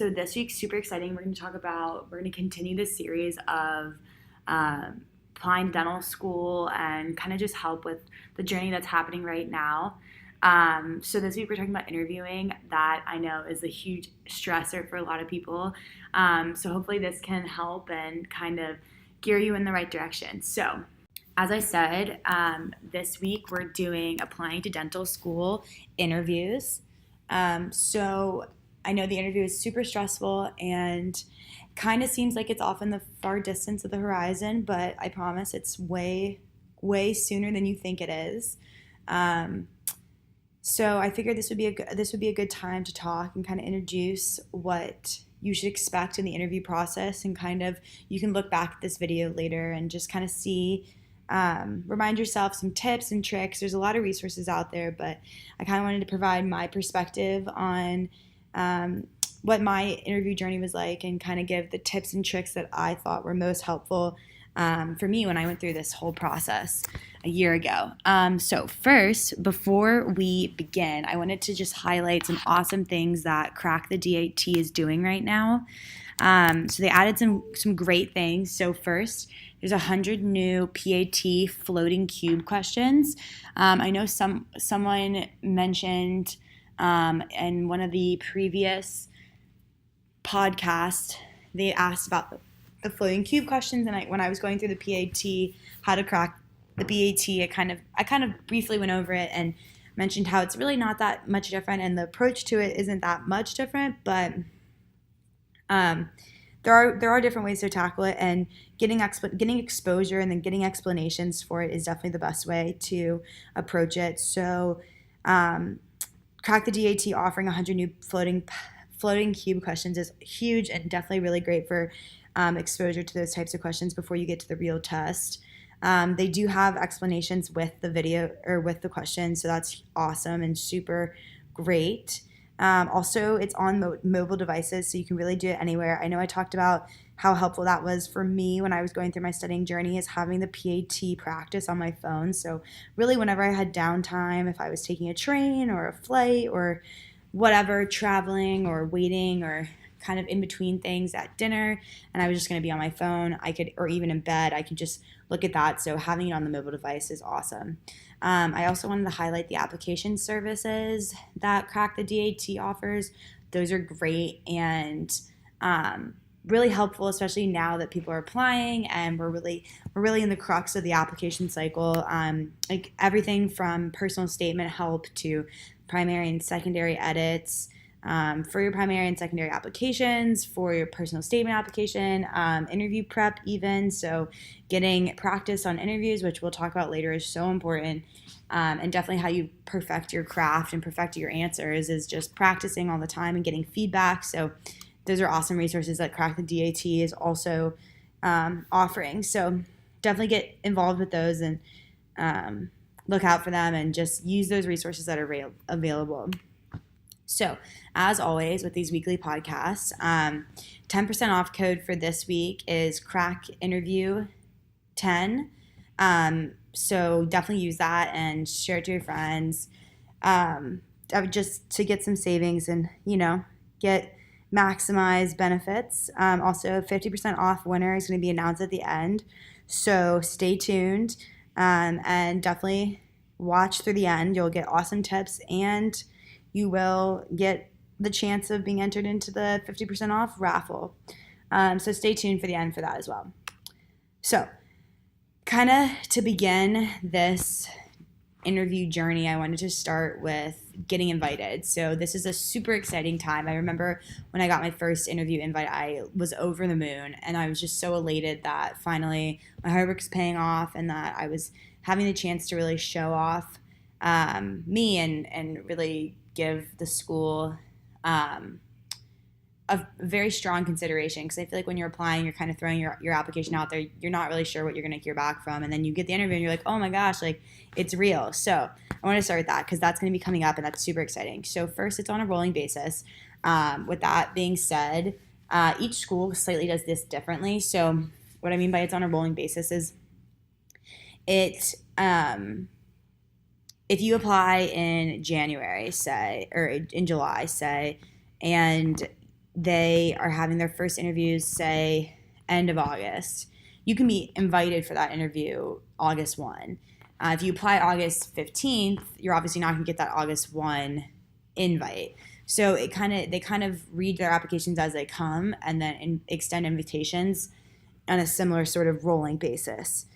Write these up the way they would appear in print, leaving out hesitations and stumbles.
So this week's super exciting. We're going to continue this series of applying to dental school and kind of just help with the journey that's happening right now. So this week we're talking about interviewing. That I know is a huge stressor for a lot of people. So hopefully this can help and kind of gear you in the right direction. So as I said, this week we're doing applying to dental school interviews. So I know the interview is super stressful and kind of seems like it's off in the far distance of the horizon, but I promise it's way, way sooner than you think it is. So I figured this would be a good time to talk and kind of introduce what you should expect in the interview process, and kind of you can look back at this video later and just kind of see. Remind yourself some tips and tricks. There's a lot of resources out there, but I kind of wanted to provide my perspective on what my interview journey was like, and kind of give the tips and tricks that I thought were most helpful for me when I went through this whole process a year ago. So first, before we begin, I wanted to just highlight some awesome things that Crack the DAT is doing right now. So they added some great things. So first, there's 100 new PAT floating cube questions. I know someone mentioned in one of the previous podcasts, they asked about the floating cube questions, and when I was going through the PAT, how to crack the PAT, I kind of briefly went over it and mentioned how it's really not that much different, and the approach to it isn't that much different, but there are different ways to tackle it, and getting exposure and then getting explanations for it is definitely the best way to approach it. So Crack the DAT offering 100 new floating cube questions is huge, and definitely really great for exposure to those types of questions before you get to the real test. They do have explanations with the video or with the questions, so that's awesome and super great. Also, it's on mobile devices, so you can really do it anywhere. I know I talked about how helpful that was for me when I was going through my studying journey, is having the PAT practice on my phone. So really, whenever I had downtime, if I was taking a train or a flight or whatever, traveling or waiting or kind of in between things at dinner, and I was just going to be on my phone, or even in bed, I could just look at that. So having it on the mobile device is awesome. I also wanted to highlight the application services that Crack the DAT offers. Those are great and really helpful, especially now that people are applying and we're really in the crux of the application cycle. Like everything from personal statement help to primary and secondary edits. For your primary and secondary applications, for your personal statement application, interview prep even. So getting practice on interviews, which we'll talk about later, is so important. And definitely how you perfect your craft and perfect your answers is just practicing all the time and getting feedback. So those are awesome resources that Crack the DAT is also offering. So definitely get involved with those and look out for them and just use those resources that are available. So, as always, with these weekly podcasts, 10% off code for this week is Crack Interview 10. So definitely use that and share it to your friends, just to get some savings and, get maximize benefits. Also, 50% off winner is going to be announced at the end. So stay tuned and definitely watch through the end. You'll get awesome tips, and you will get the chance of being entered into the 50% off raffle. So stay tuned for the end for that as well. So kind of to begin this interview journey, I wanted to start with getting invited. So this is a super exciting time. I remember when I got my first interview invite, I was over the moon, and I was just so elated that finally my hard work is paying off and that I was having the chance to really show off me and really give the school a very strong consideration, because I feel like when you're applying, you're kind of throwing your application out there. You're not really sure what you're going to hear back from, and then you get the interview and you're like, oh my gosh, like it's real. So I want to start with that because that's going to be coming up, and that's super exciting. So first, it's on a rolling basis. With that being said, each school slightly does this differently. So what I mean by it's on a rolling basis is it if you apply in January, say, or in July, say, and they are having their first interviews, say, end of August. You can be invited for that interview August 1. If you apply August 15th, you're obviously not going to get that August 1 invite. So they kind of read their applications as they come and then extend invitations on a similar sort of rolling basis.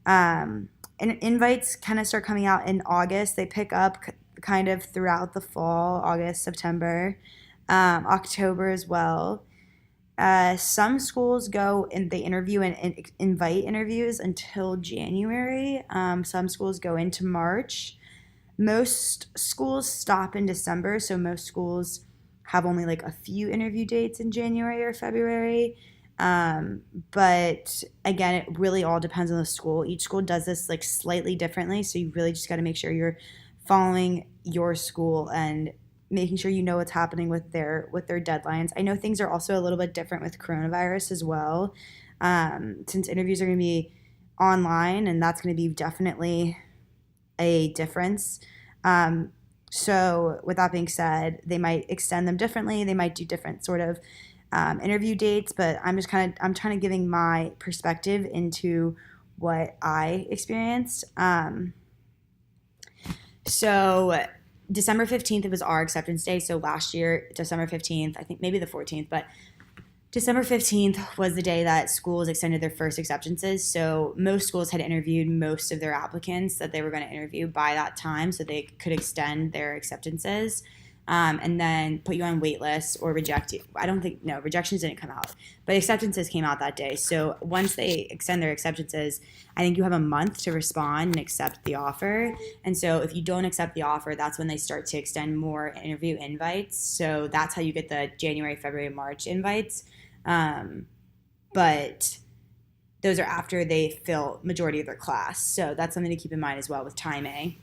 And invites kind of start coming out in August. They pick up kind of throughout the fall, August, September, October as well. Some schools go and they interview and invite interviews until January. Some schools go into March. Most schools stop in December, so most schools have only like a few interview dates in January or February. But again, it really all depends on the school. Each school does this like slightly differently, so you really just got to make sure you're following your school and making sure you know what's happening with their deadlines. I know things are also a little bit different with coronavirus as well, since interviews are going to be online, and that's going to be definitely a difference. So with that being said, they might extend them differently. They might do different sort of interview dates, but I'm trying to giving my perspective into what I experienced. So December 15th, it was our acceptance day. So last year, December 15th, I think maybe the 14th, but December 15th was the day that schools extended their first acceptances. So most schools had interviewed most of their applicants that they were going to interview by that time so they could extend their acceptances. And then put you on wait lists or reject you. Rejections didn't come out, but acceptances came out that day. So once they extend their acceptances, I think you have a month to respond and accept the offer. And so if you don't accept the offer, that's when they start to extend more interview invites. So that's how you get the January, February, March invites. But those are after they fill majority of their class. So that's something to keep in mind as well with timing.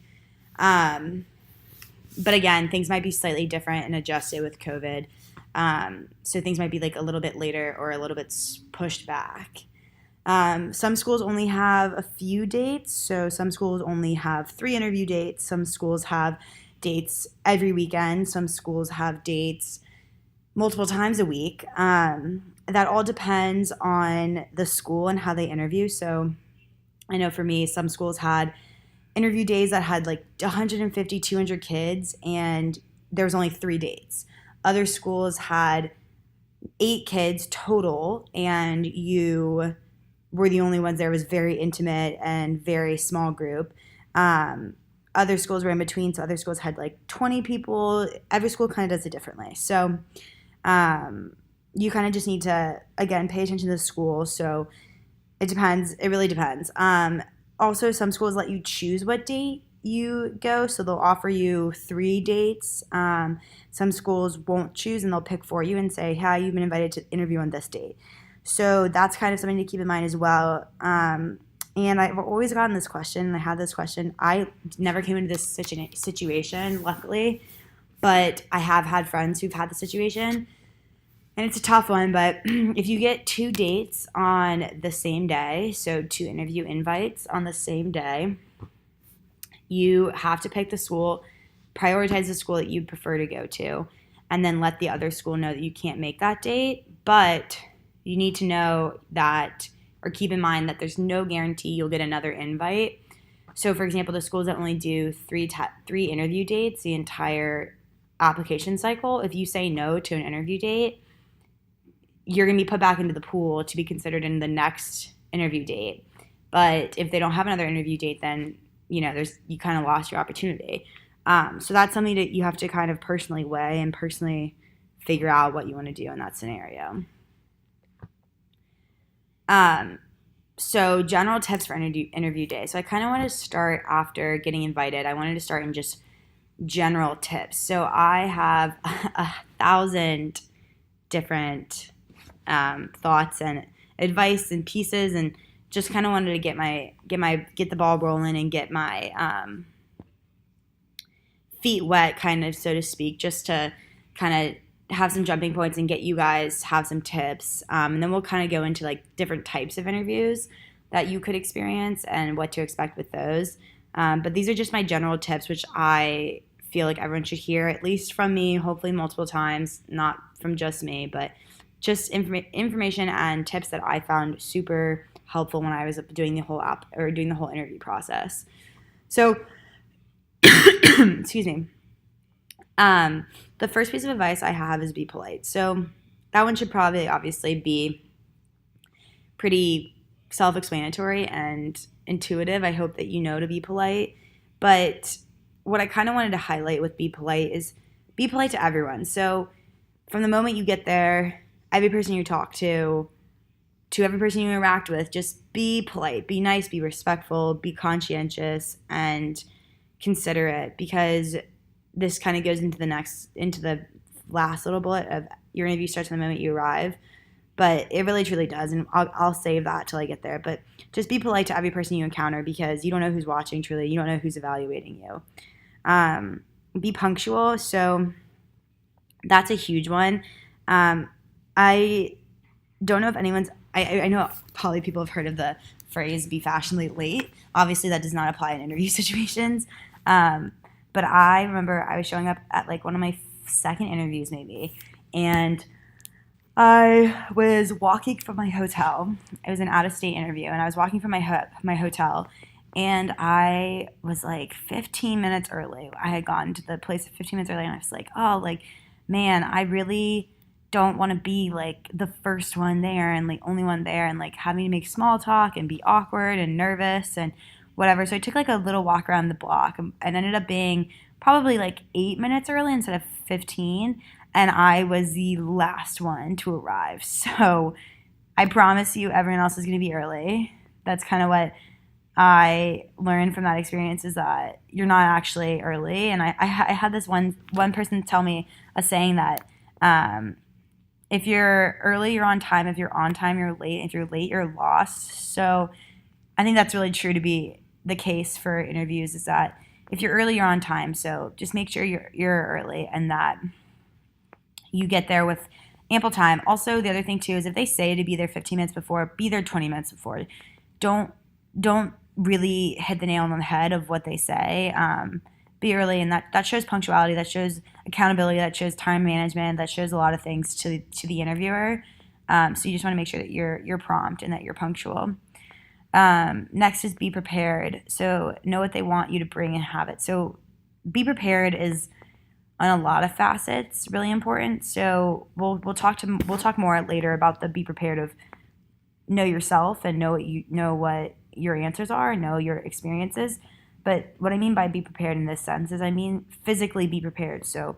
But again, things might be slightly different and adjusted with COVID. So things might be like a little bit later or a little bit pushed back. Some schools only have a few dates. So some schools only have 3 interview dates. Some schools have dates every weekend. Some schools have dates multiple times a week. That all depends on the school and how they interview. So I know for me, some schools had interview days that had like 150, 200 kids, and there was only 3 dates. Other schools had 8 kids total, and you were the only ones there. It was very intimate and very small group. Other schools were in between, so other schools had like 20 people. Every school kind of does it differently. So you kind of just need to, again, pay attention to the school. So it depends. It really depends. Also, some schools let you choose what date you go, so they'll offer you 3 dates. Some schools won't choose, and they'll pick for you and say, "Hey, you've been invited to interview on this date." So that's kind of something to keep in mind as well. And I've always gotten this question, and I had this question. I never came into this situation, luckily, but I have had friends who've had the situation. And it's a tough one, but if you get 2 dates on the same day, so 2 interview invites on the same day, you have to pick the school, prioritize the school that you prefer to go to, and then let the other school know that you can't make that date. But you need to know that, or keep in mind that there's no guarantee you'll get another invite. So for example, the schools that only do 3 interview dates the entire application cycle, if you say no to an interview date, you're going to be put back into the pool to be considered in the next interview date. But if they don't have another interview date, then, you kind of lost your opportunity. So that's something that you have to kind of personally weigh and personally figure out what you want to do in that scenario. So general tips for interview day. So I kind of want to start after getting invited. I wanted to start in just general tips. So I have 1,000 different thoughts and advice and pieces, and just kind of wanted to get the ball rolling and get my feet wet, kind of, so to speak, just to kind of have some jumping points and get you guys have some tips. And then we'll kind of go into like different types of interviews that you could experience and what to expect with those. But these are just my general tips, which I feel like everyone should hear, at least from me, hopefully multiple times, not from just me, but just information and tips that I found super helpful when I was doing the whole interview process. So, excuse me. The first piece of advice I have is be polite. So that one should probably obviously be pretty self-explanatory and intuitive. I hope that you know to be polite. But what I kind of wanted to highlight with be polite is be polite to everyone. So from the moment you get there, every person you talk to every person you interact with, just be polite, be nice, be respectful, be conscientious, and considerate, because this kind of goes into the last little bullet of your interview starts from the moment you arrive. But it really truly does, and I'll save that till I get there. But just be polite to every person you encounter, because you don't know who's watching truly. You don't know who's evaluating you. Be punctual. So that's a huge one. I don't know if anyone's – I know probably people have heard of the phrase be fashionably late. Obviously, that does not apply in interview situations. But I remember I was showing up at like one of my second interviews maybe, and I was walking from my hotel. It was an out-of-state interview, and I was walking from my hotel, and I was like 15 minutes early. I had gotten to the place 15 minutes early, and I was like, oh, like, man, I really don't want to be like the first one there and like only one there, and like having to make small talk and be awkward and nervous and whatever. So I took like a little walk around the block and ended up being probably like 8 minutes early instead of 15. And I was the last one to arrive. So I promise you everyone else is going to be early. That's kind of what I learned from that experience, is that you're not actually early. And I had this one person tell me a saying that if you're early, you're on time. If you're on time, you're late. If you're late, you're lost. So I think that's really true to be the case for interviews, is that if you're early, you're on time. So just make sure you're early and that you get there with ample time. Also, the other thing too is if they say to be there 15 minutes before, be there 20 minutes before. Don't really hit the nail on the head of what they say. Be early, and that shows punctuality, that shows accountability, that shows time management, that shows a lot of things to the interviewer. So you just want to make sure that you're prompt and that you're punctual. Next is be prepared. So know what they want you to bring and have it. So be prepared is on a lot of facets really important. So we'll talk more later about the be prepared of know yourself and know what your answers are, know your experiences. But what I mean by be prepared in this sense is I mean physically be prepared. So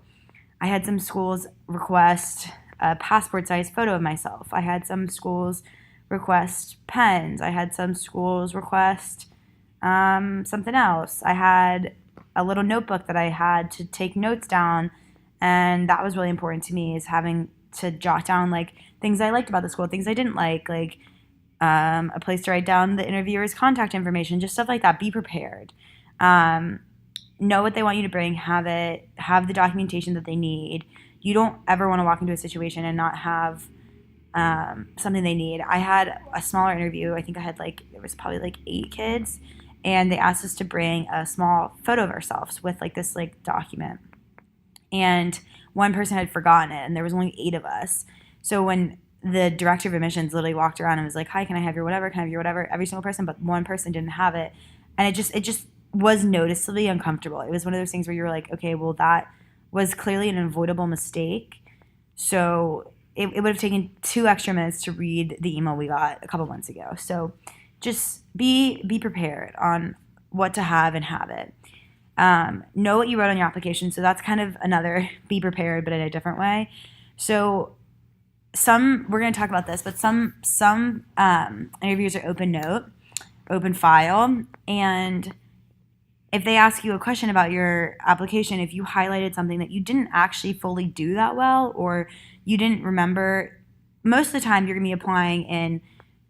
I had some schools request a passport-sized photo of myself. I had some schools request pens. I had some schools request something else. I had a little notebook that I had to take notes down, and that was really important to me, is having to jot down like things I liked about the school, things I didn't like a place to write down the interviewer's contact information, just stuff like that. Be prepared. Know what they want you to bring, have the documentation that they need. You don't ever want to walk into a situation and not have something they need. I had a smaller interview. I think there was probably like 8 kids, and they asked us to bring a small photo of ourselves with like this like document. And one person had forgotten it, and there was only 8 of us. So when the director of admissions literally walked around and was like, "Hi, can I have your whatever? Can I have your whatever?" Every single person, but one person didn't have it, and it just was noticeably uncomfortable. It was one of those things where you were like, "Okay, well that was clearly an avoidable mistake." So it would have taken 2 extra minutes to read the email we got a couple months ago. So just be prepared on what to have and have it. Know what you wrote on your application. So that's kind of another be prepared, but in a different way. So we're going to talk about this, but some interviews are open note, open file, and if they ask you a question about your application, if you highlighted something that you didn't actually fully do that well, or you didn't remember, most of the time you're going to be applying in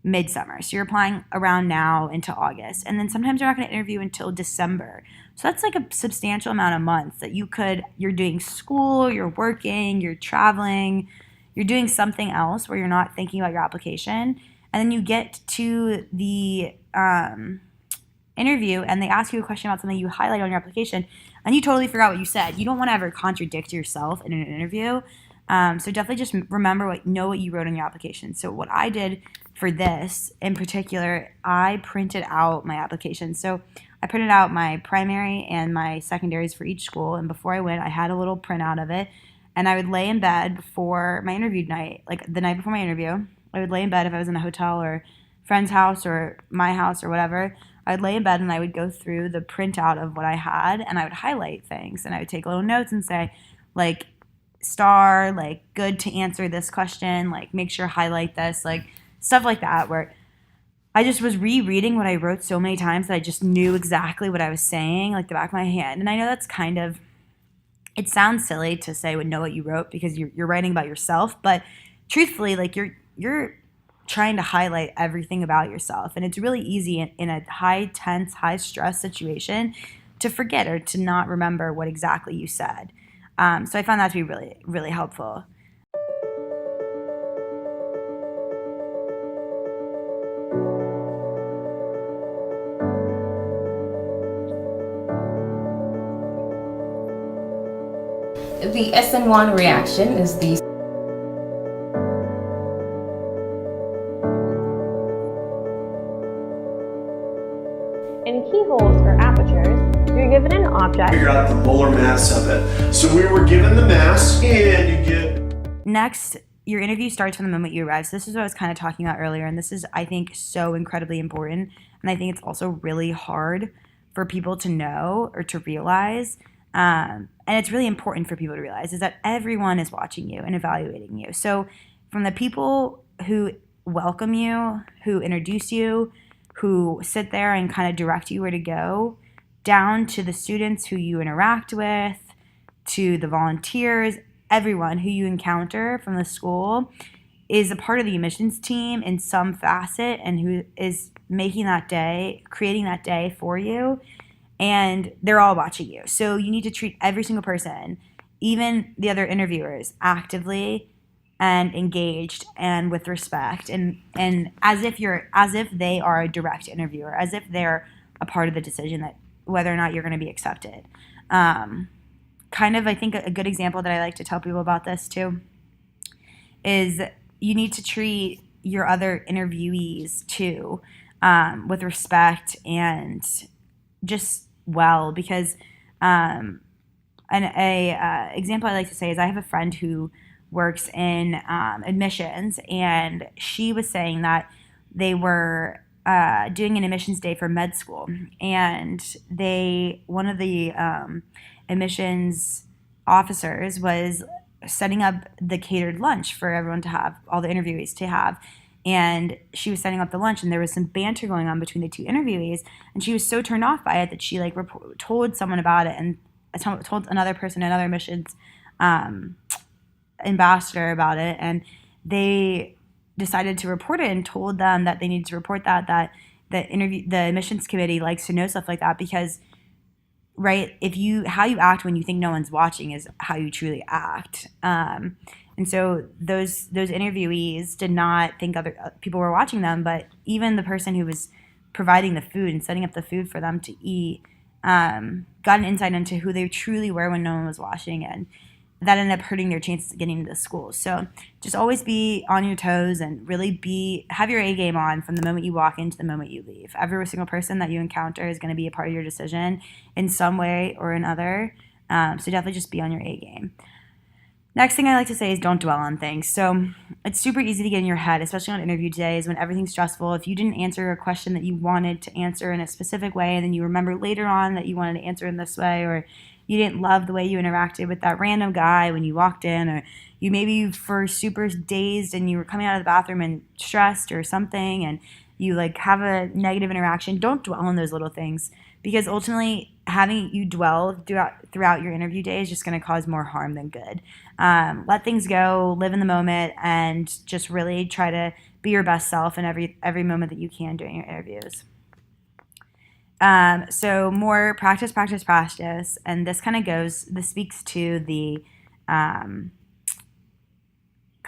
midsummer. So you're applying around now into August. And then sometimes you're not going to interview until December. So that's like a substantial amount of months that you're doing school, you're working, you're traveling, you're doing something else where you're not thinking about your application. And then you get to the interview and they ask you a question about something you highlight on your application and you totally forgot what you said. You don't want to ever contradict yourself in an interview. So definitely just know what you wrote on your application. So what I did for this in particular, I printed out my application. So I printed out my primary and my secondaries for each school. And before I went, I had a little printout of it. And I would lay in bed before my interview night, like the night before my interview. I would lay in bed if I was in a hotel or friend's house or my house or whatever. I would lay in bed and I would go through the printout of what I had and I would highlight things. And I would take little notes and say, like, star, like, good to answer this question, like, make sure highlight this, like, stuff like that, where I just was rereading what I wrote so many times that I just knew exactly what I was saying, like the back of my hand. And I know that's kind of, it sounds silly to say know what you wrote because you're writing about yourself, but truthfully, like, you're trying to highlight everything about yourself. And it's really easy in a high tense, high stress situation to forget or to not remember what exactly you said. So I found that to be really, really helpful. The SN1 reaction is the In keyholes or apertures, you're given an object. Figure out the molar mass of it. So we were given the mass, and you get. Next, your interview starts from the moment you arrive. So this is what I was kind of talking about earlier, and this is, I think, so incredibly important. And I think it's also really hard for people to know or to realize. And it's really important for people to realize is that everyone is watching you and evaluating you. So from the people who welcome you, who introduce you, who sit there and kind of direct you where to go, down to the students who you interact with, to the volunteers, everyone who you encounter from the school is a part of the admissions team in some facet and who is making that day, creating that day for you. And they're all watching you. So you need to treat every single person, even the other interviewers, actively and engaged and with respect and as if they are a direct interviewer, as if they're a part of the decision that whether or not you're going to be accepted. Kind of, I think a good example that I like to tell people about this too is you need to treat your other interviewees too with respect and just well, because an example I like to say is I have a friend who works in admissions, and she was saying that they were doing an admissions day for med school, and one of the admissions officers was setting up the catered lunch for everyone to have, all the interviewees to have. And she was setting up the lunch, and there was some banter going on between the two interviewees, and she was so turned off by it that she told someone about it and told another person, another admissions ambassador about it, and they decided to report it and told them that they needed to report that the admissions committee likes to know stuff like that because, right, how you act when you think no one's watching is how you truly act. And so those interviewees did not think other people were watching them, but even the person who was providing the food and setting up the food for them to eat got an insight into who they truly were when no one was watching, and that ended up hurting their chances of getting into the school. So just always be on your toes and really have your A game on from the moment you walk in to the moment you leave. Every single person that you encounter is going to be a part of your decision in some way or another. So definitely just be on your A game. Next thing I like to say is don't dwell on things. So it's super easy to get in your head, especially on interview days when everything's stressful. If you didn't answer a question that you wanted to answer in a specific way, and then you remember later on that you wanted to answer in this way, or you didn't love the way you interacted with that random guy when you walked in, or you maybe were super dazed and you were coming out of the bathroom and stressed or something, and you have a negative interaction, don't dwell on those little things, because ultimately having you dwell throughout your interview day is just going to cause more harm than good. Let things go, live in the moment, and just really try to be your best self in every moment that you can during your interviews. So more practice, and this speaks to the kind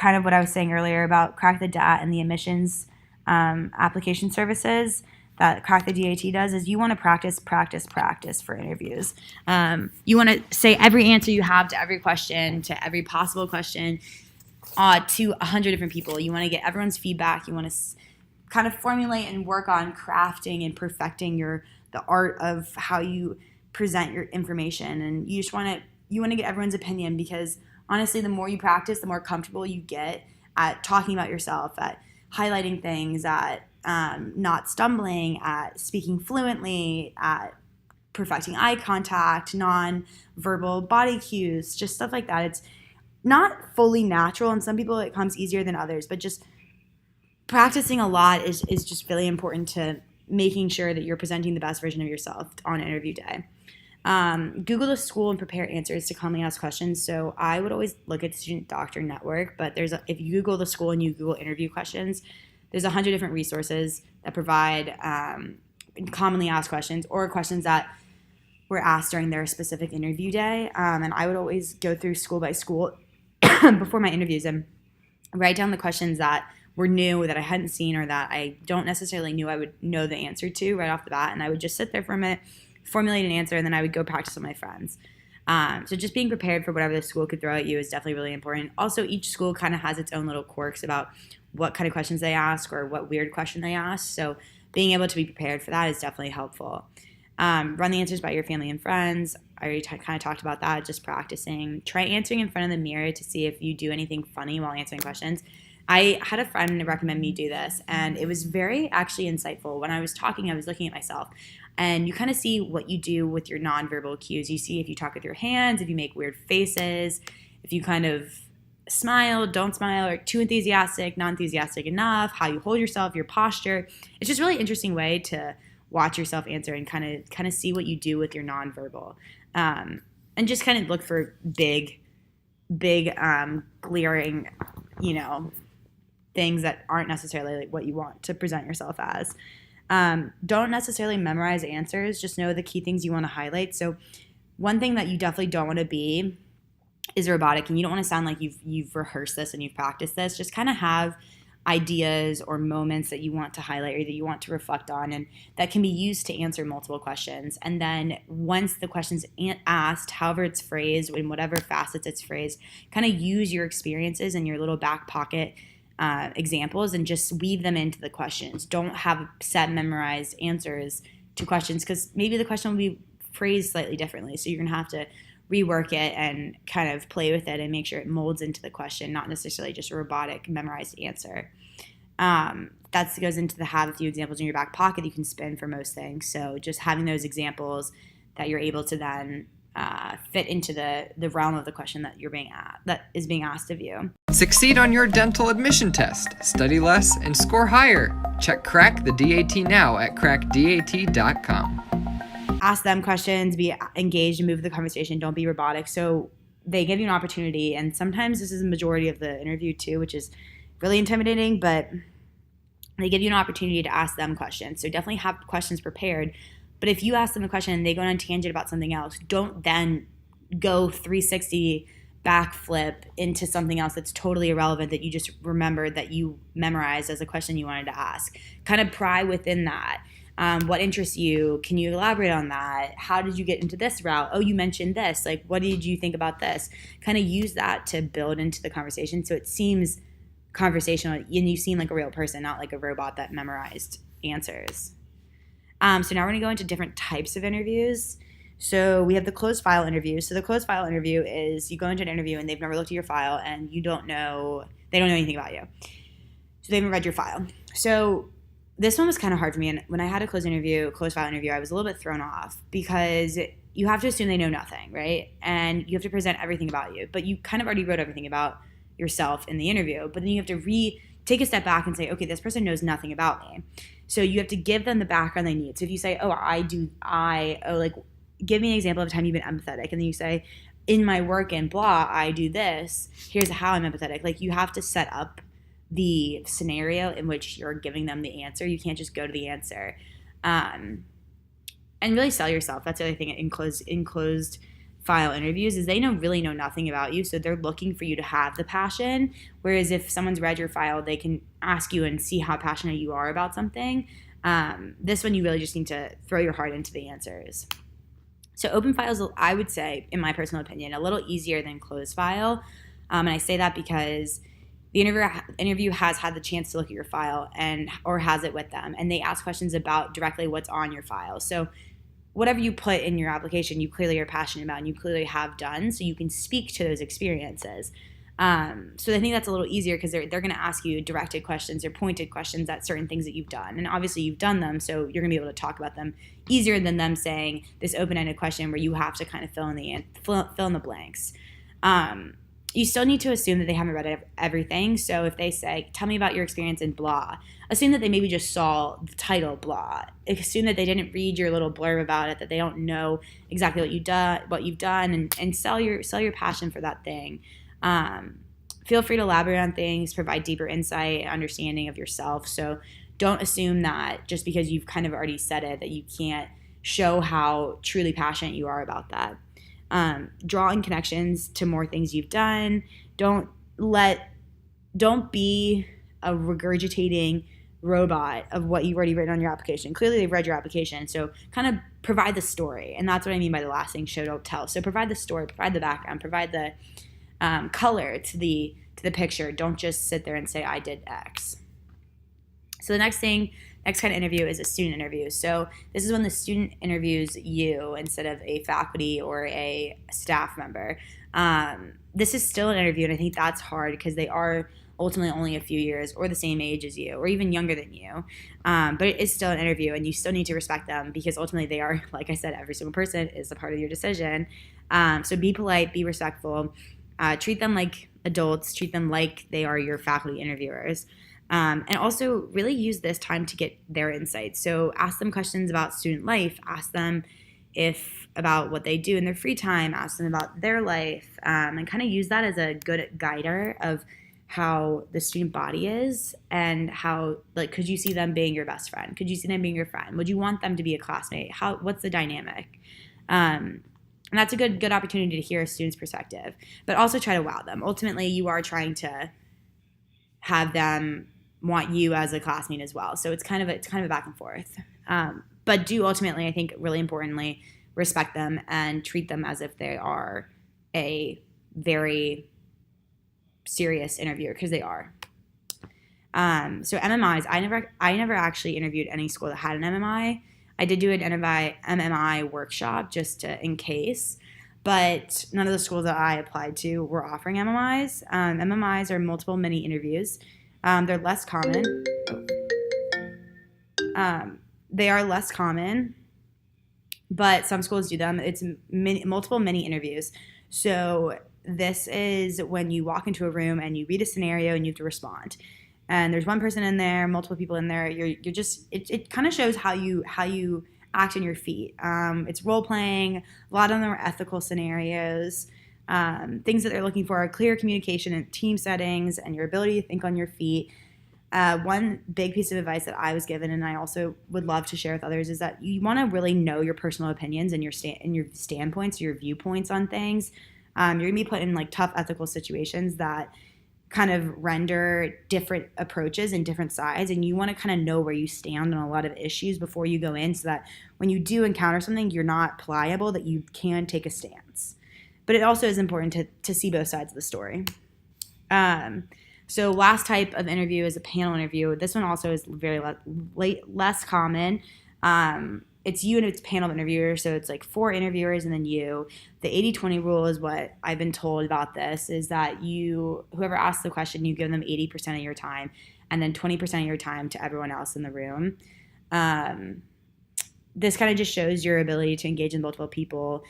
of what I was saying earlier about Crack the Dat and the admissions application services that Crack the DAT does is you want to practice for interviews. You want to say every answer you have to every question, to every possible question, to 100 different people. You want to get everyone's feedback. You want to kind of formulate and work on crafting and perfecting the art of how you present your information. And you want to get everyone's opinion, because honestly, the more you practice, the more comfortable you get at talking about yourself, at highlighting things, at not stumbling, at speaking fluently, at perfecting eye contact, non-verbal body cues, just stuff like that. It's not fully natural, and some people it comes easier than others, but just practicing a lot is just really important to making sure that you're presenting the best version of yourself on interview day. Google the school and prepare answers to commonly asked questions. So I would always look at Student Doctor Network, but if you Google the school and you Google interview questions, there's 100 different resources that provide commonly asked questions or questions that were asked during their specific interview day. And I would always go through school by school before my interviews and write down the questions that were new, that I hadn't seen, or that I don't necessarily knew I would know the answer to right off the bat. And I would just sit there for a minute, formulate an answer, and then I would go practice with my friends. So just being prepared for whatever the school could throw at you is definitely really important. Also, each school kind of has its own little quirks about what kind of questions they ask or what weird question they ask. So being able to be prepared for that is definitely helpful. Run the answers by your family and friends. I already kind of talked about that, just practicing. Try answering in front of the mirror to see if you do anything funny while answering questions. I had a friend recommend me do this, and it was very actually insightful. When I was talking, I was looking at myself, and you kind of see what you do with your nonverbal cues. You see if you talk with your hands, if you make weird faces, if you kind of smile, don't smile, or too enthusiastic, not enthusiastic enough, how you hold yourself, your posture. It's just a really interesting way to watch yourself answer and kind of see what you do with your nonverbal, and just kind of look for big, glaring, things that aren't necessarily like what you want to present yourself as. Don't necessarily memorize answers. Just know the key things you want to highlight. So one thing that you definitely don't want to be is robotic, and you don't want to sound like you've rehearsed this and you've practiced this. Just kind of have ideas or moments that you want to highlight or that you want to reflect on, and that can be used to answer multiple questions. And then once the question's asked, however it's phrased, in whatever facets it's phrased, kind of use your experiences and your little back pocket examples and just weave them into the questions. Don't have set memorized answers to questions, because maybe the question will be phrased slightly differently. So you're going to have to rework it and kind of play with it and make sure it molds into the question, not necessarily just a robotic memorized answer. That goes into the have a few examples in your back pocket you can spin for most things. So just having those examples that you're able to then fit into the realm of the question that that is being asked of you. Succeed on your dental admission test. Study less and score higher. Check Crack the DAT now at crackdat.com. Ask them questions, be engaged and move the conversation. Don't be robotic. So they give you an opportunity, and sometimes this is the majority of the interview too, which is really intimidating, but they give you an opportunity to ask them questions. So definitely have questions prepared. But if you ask them a question and they go on a tangent about something else, don't then go 360 backflip into something else that's totally irrelevant that you just remembered that you memorized as a question you wanted to ask. Kind of pry within that. What interests you? Can you elaborate on that? How did you get into this route? Oh, you mentioned this. Like, what did you think about this? Kind of use that to build into the conversation so it seems conversational and you seem like a real person, not like a robot that memorized answers. So now we're going to go into different types of interviews. So we have the closed file interview. So the closed file interview is you go into an interview and they've never looked at your file and they don't know anything about you. So they haven't read your file. So this one was kind of hard for me. And when I had a closed file interview, I was a little bit thrown off because you have to assume they know nothing, right? And you have to present everything about you. But you kind of already wrote everything about yourself in the interview. But then you have to take a step back and say, okay, this person knows nothing about me. So you have to give them the background they need. So if you say, give me an example of a time you've been empathetic. And then you say, in my work and blah, I do this. Here's how I'm empathetic. Like, you have to set up the scenario in which you're giving them the answer. You can't just go to the answer. And really sell yourself. That's the other thing in closed file interviews is they really know nothing about you. So they're looking for you to have the passion. Whereas if someone's read your file, they can ask you and see how passionate you are about something. This one you really just need to throw your heart into the answers. So open files, I would say, in my personal opinion, a little easier than closed file. And I say that because the interview has had the chance to look at your file or has it with them, and they ask questions about directly what's on your file. So whatever you put in your application, you clearly are passionate about and you clearly have done, so you can speak to those experiences. So I think that's a little easier because they're going to ask you directed questions or pointed questions at certain things that you've done. And obviously you've done them, so you're going to be able to talk about them easier than them saying this open-ended question where you have to kind of fill in the blanks. You still need to assume that they haven't read everything. So if they say, tell me about your experience in blah, assume that they maybe just saw the title blah. Assume that they didn't read your little blurb about it, that they don't know exactly what you've done, and sell your passion for that thing. Feel free to elaborate on things, provide deeper insight and understanding of yourself. So don't assume that just because you've kind of already said it that you can't show how truly passionate you are about that. Draw in connections to more things you've done. Don't be a regurgitating robot of what you've already written on your application. Clearly they've read your application, so kind of provide the story. And that's what I mean by the last thing, show, don't tell. So provide the story, provide the background, provide the color to the picture. Don't just sit there and say, I did X. So the next kind of interview is a student interview. So this is when the student interviews you instead of a faculty or a staff member. This is still an interview, and I think that's hard because they are ultimately only a few years or the same age as you or even younger than you. But it is still an interview, and you still need to respect them because ultimately they are, like I said, every single person is a part of your decision. So be polite, be respectful. Treat them like adults, treat them like they are your faculty interviewers. And also really use this time to get their insights. So ask them questions about student life, ask them about what they do in their free time, ask them about their life, and kind of use that as a good guider of how the student body is and how, like, could you see them being your best friend? Could you see them being your friend? Would you want them to be a classmate? What's the dynamic? And that's a good opportunity to hear a student's perspective, but also try to wow them. Ultimately, you are trying to have them want you as a classmate as well. So it's kind of a back and forth. But do ultimately, I think, really importantly, respect them and treat them as if they are a very serious interviewer, because they are. So MMIs, I never actually interviewed any school that had an MMI. I did do an MMI workshop just in case, but none of the schools that I applied to were offering MMIs. MMIs are multiple mini interviews. They're less common. They are less common, but some schools do them. It's multiple mini interviews. So this is when you walk into a room and you read a scenario and you have to respond. And there's one person in there, multiple people in there. You're just it kind of shows how you act on your feet. It's role playing. A lot of them are ethical scenarios. Things that they're looking for are clear communication in team settings and your ability to think on your feet. One big piece of advice that I was given, and I also would love to share with others, is that you want to really know your personal opinions and your standpoints, your viewpoints on things. You're gonna be put in like tough ethical situations that kind of render different approaches and different sides, and you want to kind of know where you stand on a lot of issues before you go in, so that when you do encounter something, you're not pliable, that you can take a stance. But it also is important to see both sides of the story. So last type of interview is a panel interview. This one also is very less common. It's you and it's a panel of interviewers, so it's like 4 interviewers and then you. The 80-20 rule is what I've been told about this, is that whoever asks the question, you give them 80% of your time and then 20% of your time to everyone else in the room. This kind of just shows your ability to engage in multiple people,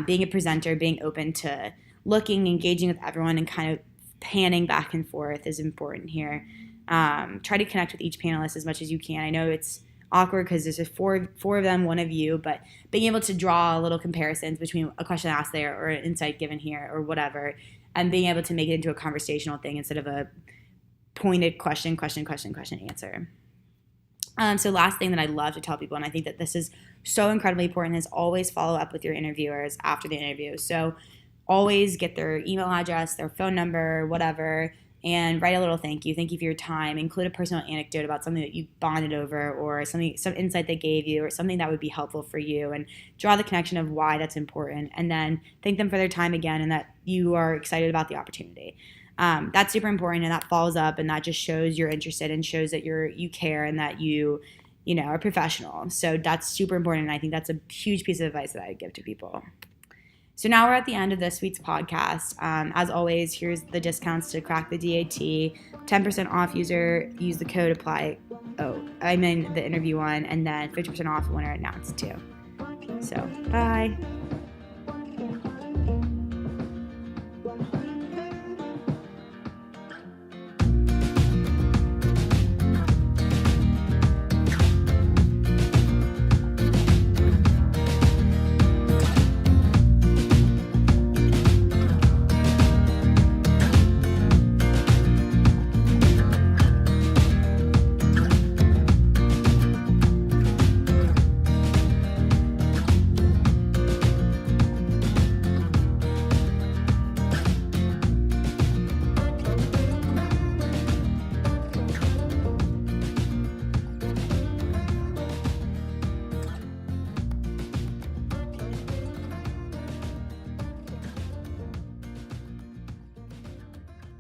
being a presenter, being open to engaging with everyone, and kind of panning back and forth is important here. Try to connect with each panelist as much as you can. I know it's awkward because there's four of them, one of you, but being able to draw little comparisons between a question asked there or an insight given here or whatever, and being able to make it into a conversational thing instead of a pointed question, answer. So last thing that I love to tell people, and I think that this is so incredibly important, is always follow up with your interviewers after the interview. So always get their email address, their phone number, whatever. and write a little thank you. Thank you for your time. Include a personal anecdote about something that you bonded over, or some insight they gave you, or something that would be helpful for you, and draw the connection of why that's important. And then thank them for their time again, and that you are excited about the opportunity. That's super important, and that follows up, and that just shows you're interested and shows that you care and that you are professional. So that's super important, and I think that's a huge piece of advice that I give to people. So now we're at the end of this week's podcast. As always, here's the discounts to crack the DAT. 10% off use the code apply. Oh, I meant the interview one, and then 50% off when I announced too. So bye.